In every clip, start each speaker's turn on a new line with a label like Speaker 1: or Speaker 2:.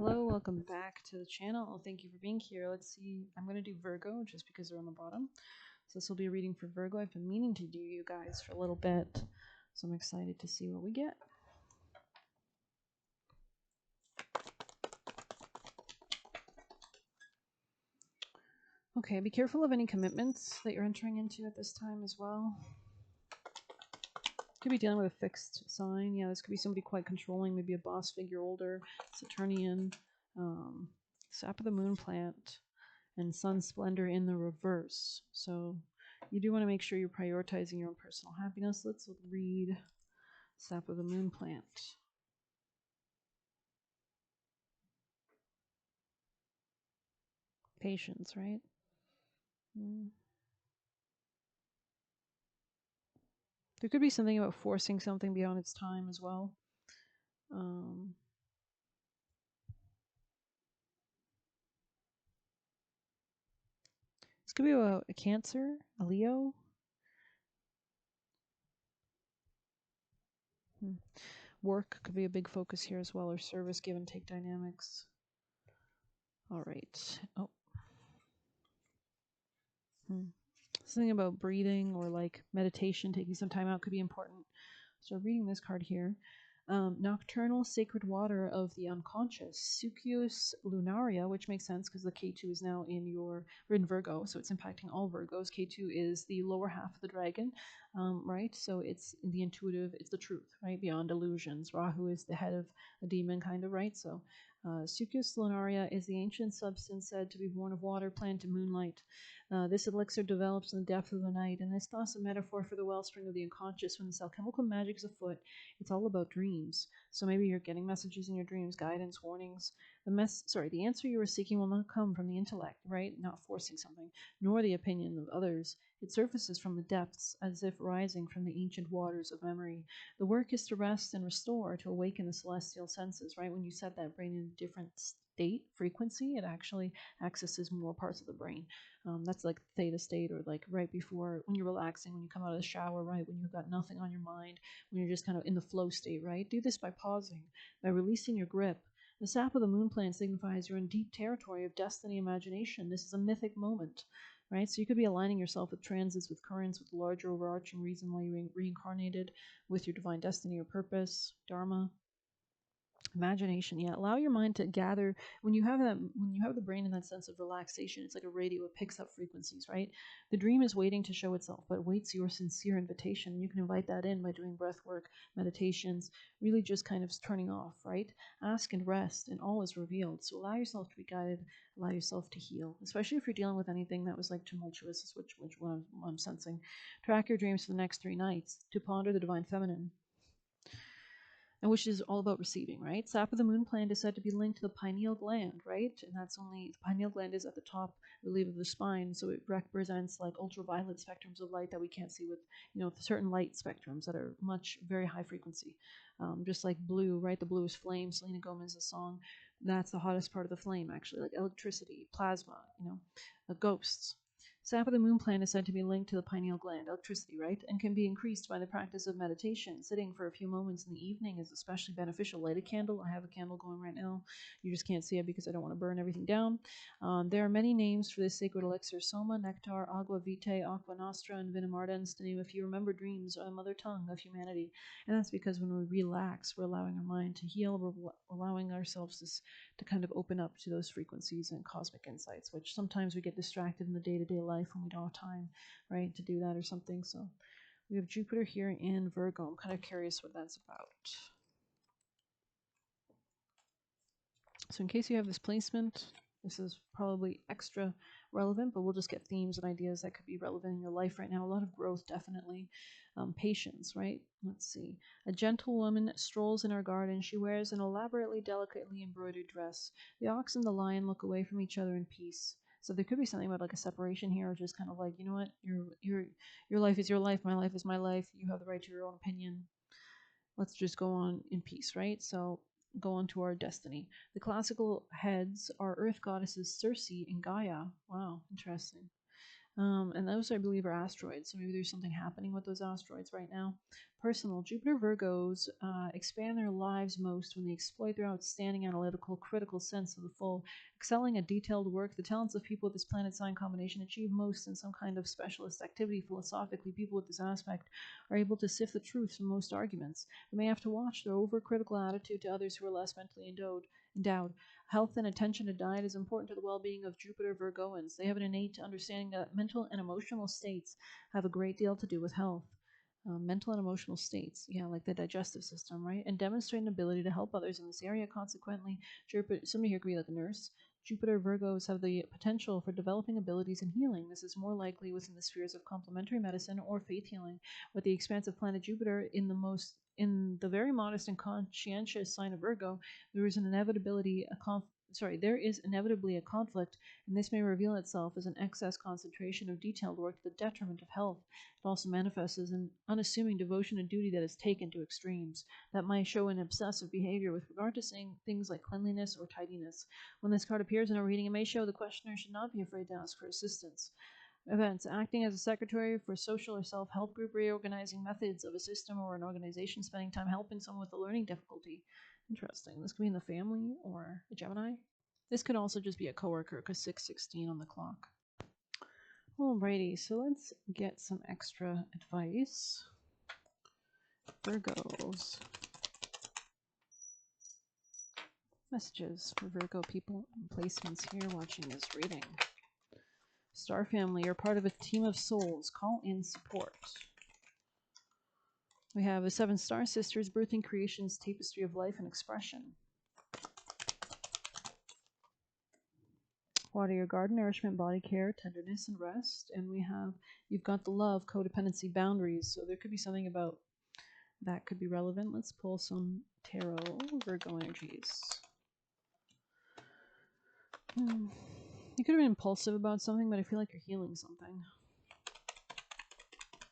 Speaker 1: Hello, welcome back to the channel. Thank you for being here. Let's see, I'm going to do Virgo just because they're on the bottom. So this will be a reading for Virgo. I've been meaning to do you guys for a little bit, so I'm excited to see what we get. Okay, be careful of any commitments that you're entering into at this time as well. Could be dealing with a fixed sign. Yeah, this could be somebody quite controlling, maybe a boss figure, older, Saturnian, sap of the moon plant, and sun splendor in the reverse. So you do want to make sure you're prioritizing your own personal happiness. Let's read sap of the moon plant. Patience, right? There could be something about forcing something beyond its time as well. This could be about a Cancer, a Leo. Work could be a big focus here as well, or service, give and take dynamics. All right. Oh. Something about breathing or like meditation, taking some time out could be important. So reading this card here. Nocturnal sacred water of the unconscious, Sucius lunaria, which makes sense because the K2 is now in Virgo, so it's impacting all Virgos. K2 is the lower half of the dragon, right? So it's the intuitive, it's the truth, right? Beyond illusions. Rahu is the head of a demon, kind of, right? So Sucius lunaria is the ancient substance said to be born of water, plant, and moonlight. This elixir develops in the depth of the night, and is thus a metaphor for the wellspring of the unconscious. When this alchemical magic is afoot, it's all about dreams. So maybe you're getting messages in your dreams, guidance, warnings. The answer you are seeking will not come from the intellect, right? Not forcing something, nor the opinion of others. It surfaces from the depths, as if rising from the ancient waters of memory. The work is to rest and restore, to awaken the celestial senses, right? When you set that brain in a different state, frequency, it actually accesses more parts of the brain. That's like theta state, or like right before when you're relaxing, when you come out of the shower, right? When you've got nothing on your mind, when you're just kind of in the flow state, right? Do this by pausing, by releasing your grip. The sap of the moon plant signifies you're in deep territory of destiny imagination. This is a mythic moment, right? So you could be aligning yourself with transits, with currents, with the larger overarching reason why you reincarnated, with your divine destiny or purpose, dharma. Imagination. Yeah, allow your mind to gather. When you have the brain in that sense of relaxation, it's like a radio. It picks up frequencies, right? The dream is waiting to show itself, but waits your sincere invitation. You can invite that in by doing breath work, meditations, really just kind of turning off, right? Ask and rest, and all is revealed. So allow yourself to be guided, allow yourself to heal, especially if you're dealing with anything that was like tumultuous, which I'm sensing. Track your dreams for the next 3 nights to ponder the divine feminine, and which is all about receiving, right? Sap of the moon plant is said to be linked to the pineal gland, right? And that's only, the pineal gland is at the top, I believe, of the spine, so it represents like ultraviolet spectrums of light that we can't see with, certain light spectrums that are very high frequency. Just like blue, right? The blue is flame. Selena Gomez's song, that's the hottest part of the flame, actually, like electricity, plasma, ghosts. Sap of the moon plant is said to be linked to the pineal gland, electricity, right? And can be increased by the practice of meditation. Sitting for a few moments in the evening is especially beneficial. Light a candle. I have a candle going right now. You just can't see it because I don't want to burn everything down. There are many names for this sacred elixir: soma, nectar, agua vitae, aqua nostra, and vena ardens, to name a few. Remember, dreams are the mother tongue of humanity. And that's because when we relax, we're allowing our mind to heal. We're allowing ourselves to kind of open up to those frequencies and cosmic insights, which sometimes we get distracted in the day-to-day life when we don't have time, right, to do that or something. So we have Jupiter here in Virgo. I'm kind of curious what that's about. So in case you have this placement, this is probably extra relevant, but we'll just get themes and ideas that could be relevant in your life right now. A lot of growth, definitely. Patience, right? Let's see. A gentle woman strolls in her garden. She wears an elaborately, delicately embroidered dress. The ox and the lion look away from each other in peace. So there could be something about like a separation here, or just kind of like, you know what, your life is your life, my life is my life. You have the right to your own opinion. Let's just go on in peace, right? So go on to our destiny. The classical heads are earth goddesses Circe and Gaia. Wow, interesting. And those, I believe, are asteroids. So maybe there's something happening with those asteroids right now. Personal. Jupiter Virgos expand their lives most when they exploit their outstanding analytical, critical sense of the full. Excelling at detailed work, the talents of people with this planet sign combination achieve most in some kind of specialist activity. Philosophically, people with this aspect are able to sift the truth from most arguments, but may have to watch their overcritical attitude to others who are less mentally endowed. Health and attention to diet is important to the well-being of Jupiter Virgoans. They have an innate understanding that mental and emotional states have a great deal to do with health. Mental and emotional states, yeah, like the digestive system, right? And demonstrate an ability to help others in this area. Consequently, Jupiter, somebody here could be like a nurse. Jupiter Virgos have the potential for developing abilities in healing. This is more likely within the spheres of complementary medicine or faith healing. With the expansive planet Jupiter in the very modest and conscientious sign of Virgo, there is inevitably a conflict, and this may reveal itself as an excess concentration of detailed work to the detriment of health. It also manifests as an unassuming devotion and duty that is taken to extremes, that might show an obsessive behavior with regard to saying things like cleanliness or tidiness. When this card appears in a reading, it may show the questioner should not be afraid to ask for assistance. Events. Acting as a secretary for a social or self-help group, reorganizing methods of a system or an organization, spending time helping someone with a learning difficulty. Interesting. This could be in the family or a Gemini. This could also just be a coworker because 6:16 on the clock. Alrighty, so let's get some extra advice. Virgos. Messages for Virgo people and placements here watching this reading. Star family, you're part of a team of souls. Call in support. We have the 7 Star Sisters, birthing creation's tapestry of life and expression. Water your garden, nourishment, body care, tenderness, and rest. And we have, you've got the love, codependency, boundaries. So there could be something about that could be relevant. Let's pull some tarot, Virgo energies. You could have been impulsive about something, but I feel like you're healing something.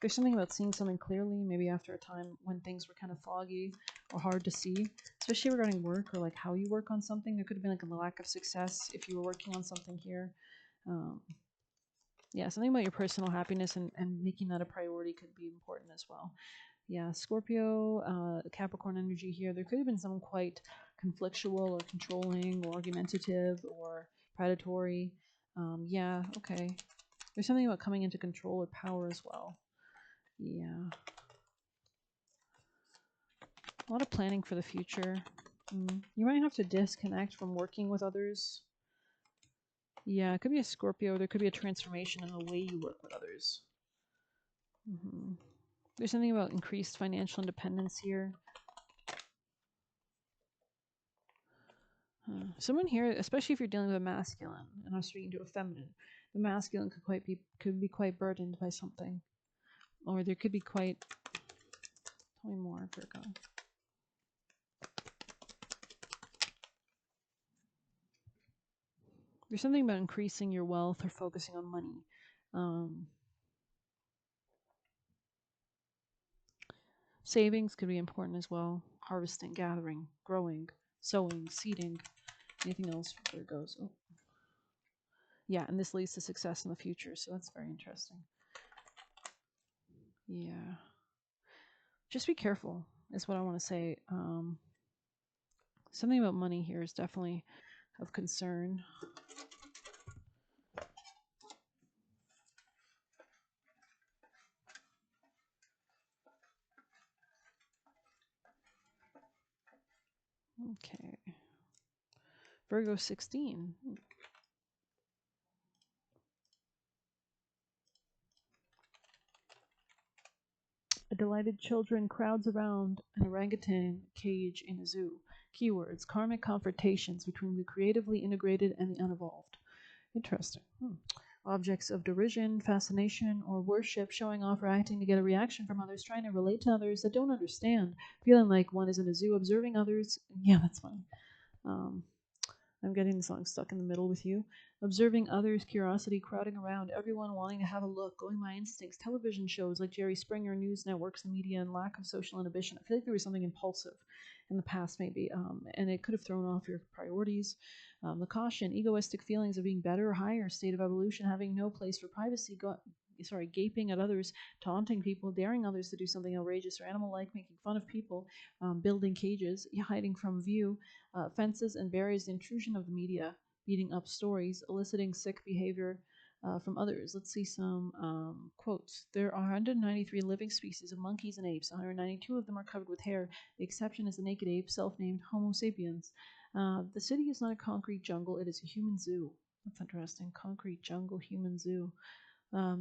Speaker 1: There's something about seeing something clearly, maybe after a time when things were kind of foggy or hard to see, especially regarding work or like how you work on something. There could have been like a lack of success if you were working on something here. Yeah, something about your personal happiness and making that a priority could be important as well. Yeah, Scorpio, Capricorn energy here. There could have been someone quite conflictual or controlling or argumentative or predatory. Yeah, okay. There's something about coming into control or power as well. Yeah. A lot of planning for the future. You might have to disconnect from working with others. Yeah, it could be a Scorpio. There could be a transformation in the way you work with others. There's something about increased financial independence here. Someone here, especially if you're dealing with a masculine, and I'm speaking to a feminine, the masculine could be quite burdened by something, or there could be quite. Tell me more, Virgo. There's something about increasing your wealth or focusing on money. Savings could be important as well. Harvesting, gathering, growing, sowing, seeding, anything else for Virgos. Oh. Yeah, and this leads to success in the future, so that's very interesting. Yeah. Just be careful, is what I want to say. Something about money here is definitely of concern. Okay. Virgo 16. A delighted children crowds around an orangutan cage in a zoo. Keywords: karmic confrontations between the creatively integrated and the unevolved. Interesting. Objects of derision, fascination, or worship, showing off or acting to get a reaction from others, trying to relate to others that don't understand, feeling like one is in a zoo, observing others. Yeah, that's funny. I'm getting the song Stuck in the Middle with You. Observing others, curiosity, crowding around, everyone wanting to have a look, going by instincts, television shows like Jerry Springer, news networks, and media, and lack of social inhibition. I feel like there was something impulsive in the past, maybe, and it could have thrown off your priorities. The caution, egoistic feelings of being better or higher, state of evolution, having no place for privacy, gaping at others, taunting people, daring others to do something outrageous or animal-like, making fun of people, building cages, hiding from view, fences and barriers, the intrusion of the media, beating up stories, eliciting sick behavior from others. Let's see some quotes. There are 193 living species of monkeys and apes. 192 of them are covered with hair. The exception is the naked ape, self-named Homo sapiens. The city is not a concrete jungle, it is a human zoo. That's interesting. Concrete jungle, human zoo.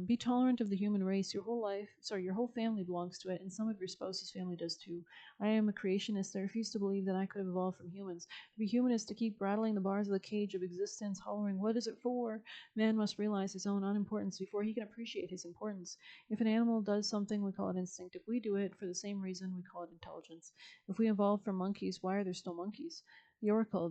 Speaker 1: Be tolerant of the human race. Your whole family belongs to it, and some of your spouse's family does too. I am a creationist. I refuse to believe that I could have evolved from humans. To be human is to keep rattling the bars of the cage of existence, hollering, "What is it for?" Man must realize his own unimportance before he can appreciate his importance. If an animal does something, we call it instinct. If we do it for the same reason, we call it intelligence. If we evolved from monkeys, why are there still monkeys? The oracle,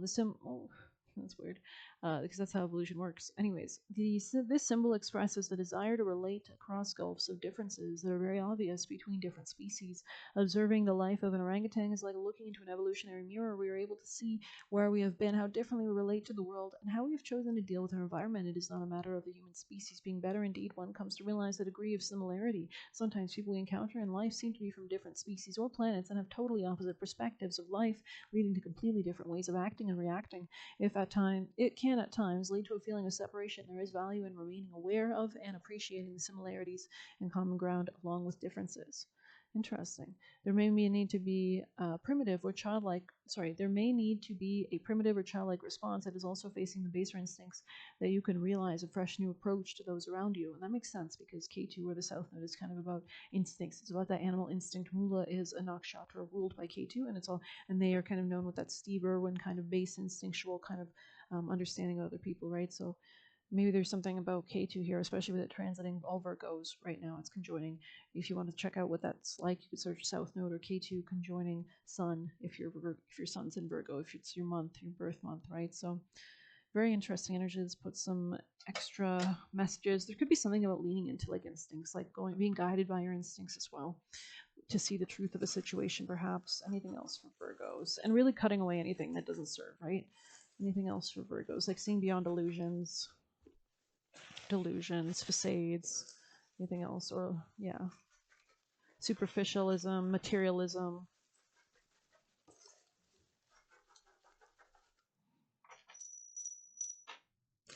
Speaker 1: oh, that's weird, because that's how evolution works. Anyways, this symbol expresses the desire to relate across gulfs of differences that are very obvious between different species. Observing the life of an orangutan is like looking into an evolutionary mirror. We are able to see where we have been, how differently we relate to the world, and how we have chosen to deal with our environment. It is not a matter of the human species being better. Indeed, one comes to realize the degree of similarity. Sometimes people we encounter in life seem to be from different species or planets and have totally opposite perspectives of life, leading to completely different ways of acting and reacting. If at time it can at times lead to a feeling of separation, there is value in remaining aware of and appreciating the similarities and common ground along with differences. Interesting. There may be a need to be primitive or childlike. There may need to be a primitive or childlike response that is also facing the baser instincts that you can realize a fresh new approach to those around you, and that makes sense because K2 or the South Node is kind of about instincts. It's about that animal instinct. Mula is a nakshatra ruled by K2, and they are kind of known with that Steve Irwin kind of base instinctual kind of understanding of other people, right? So maybe there's something about K2 here, especially with it transiting all Virgos right now. It's conjoining. If you want to check out what that's like, you could search South Node or K2 conjoining Sun if your Sun's in Virgo, if it's your month, your birth month, right? So very interesting energy. Let's put some extra messages. There could be something about leaning into like instincts, like being guided by your instincts as well to see the truth of a situation, perhaps. Anything else for Virgos? And really cutting away anything that doesn't serve, right? Anything else for Virgos? Like seeing beyond delusions, facades, anything else? Or, yeah, superficialism, materialism.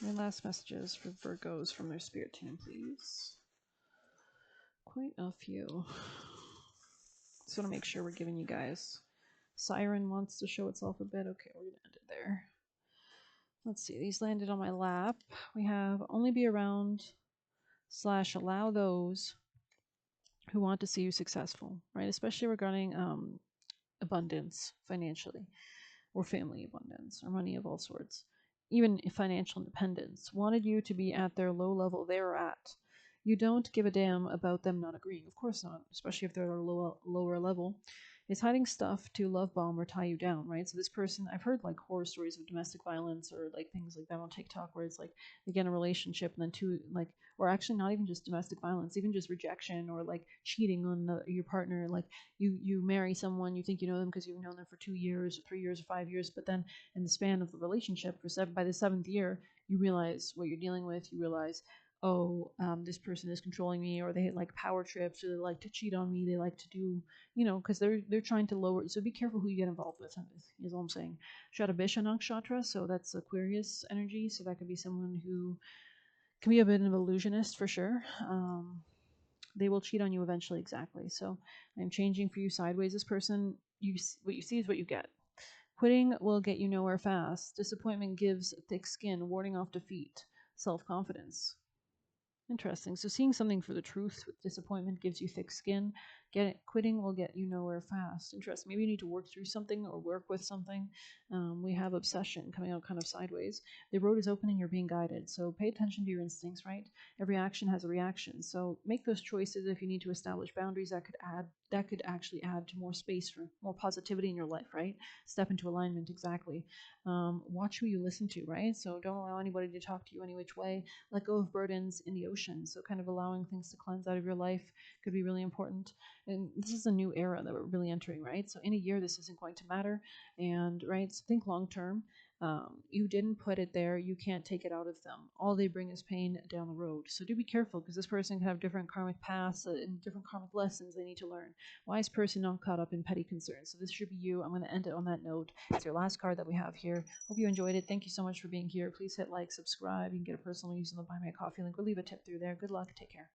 Speaker 1: And last messages for Virgos from their spirit team, please. Quite a few. Just want to make sure we're giving you guys. Siren wants to show itself a bit. Okay, we're going to end it there. Let's see. These landed on my lap. We have only be around / allow those who want to see you successful, right? Especially regarding abundance financially, or family abundance, or money of all sorts. Even financial independence. Wanted you to be at their low level they're at. You don't give a damn about them not agreeing. Of course not, especially if they're at a lower level. Is hiding stuff to love bomb or tie you down, right? So this person, I've heard like horror stories of domestic violence or like things like that on TikTok where it's like they get in a relationship and then or actually not even just domestic violence, even just rejection or like cheating on your partner. Like you marry someone, you think you know them because you've known them for 2 years or 3 years or 5 years, but then in the span of the relationship by the 7th year, you realize what you're dealing with. You realize, oh, this person is controlling me, or they like power trips, or they like to cheat on me. They like to do, because they're trying to lower. So be careful who you get involved with. Is all I'm saying. Shatabisha Nakshatra, so that's Aquarius energy. So that could be someone who can be a bit of an illusionist for sure. They will cheat on you eventually, exactly. So I'm changing for you sideways. This person, what you see is what you get. Quitting will get you nowhere fast. Disappointment gives thick skin, warding off defeat. Self-confidence. Interesting. So seeing something for the truth with disappointment gives you thick skin. Quitting will get you nowhere fast. Interesting. Maybe you need to work through something or work with something. We have obsession coming out kind of sideways. The road is open and you're being guided. So pay attention to your instincts, right? Every action has a reaction. So make those choices if you need to establish boundaries that could actually add to more space for more positivity in your life, right? Step into alignment, exactly. Watch who you listen to, right? So don't allow anybody to talk to you any which way. Let go of burdens in the ocean. So kind of allowing things to cleanse out of your life could be really important. And this is a new era that we're really entering, right? So in a year, this isn't going to matter. And right, so think long term. You didn't put it there. You can't take it out of them. All they bring is pain down the road. So do be careful because this person can have different karmic paths and different karmic lessons they need to learn. Wise person not caught up in petty concerns. So this should be you. I'm going to end it on that note. It's your last card that we have here. Hope you enjoyed it. Thank you so much for being here. Please hit like, subscribe. You can get a personal use in the Buy My Coffee link or leave a tip through there. Good luck. Take care.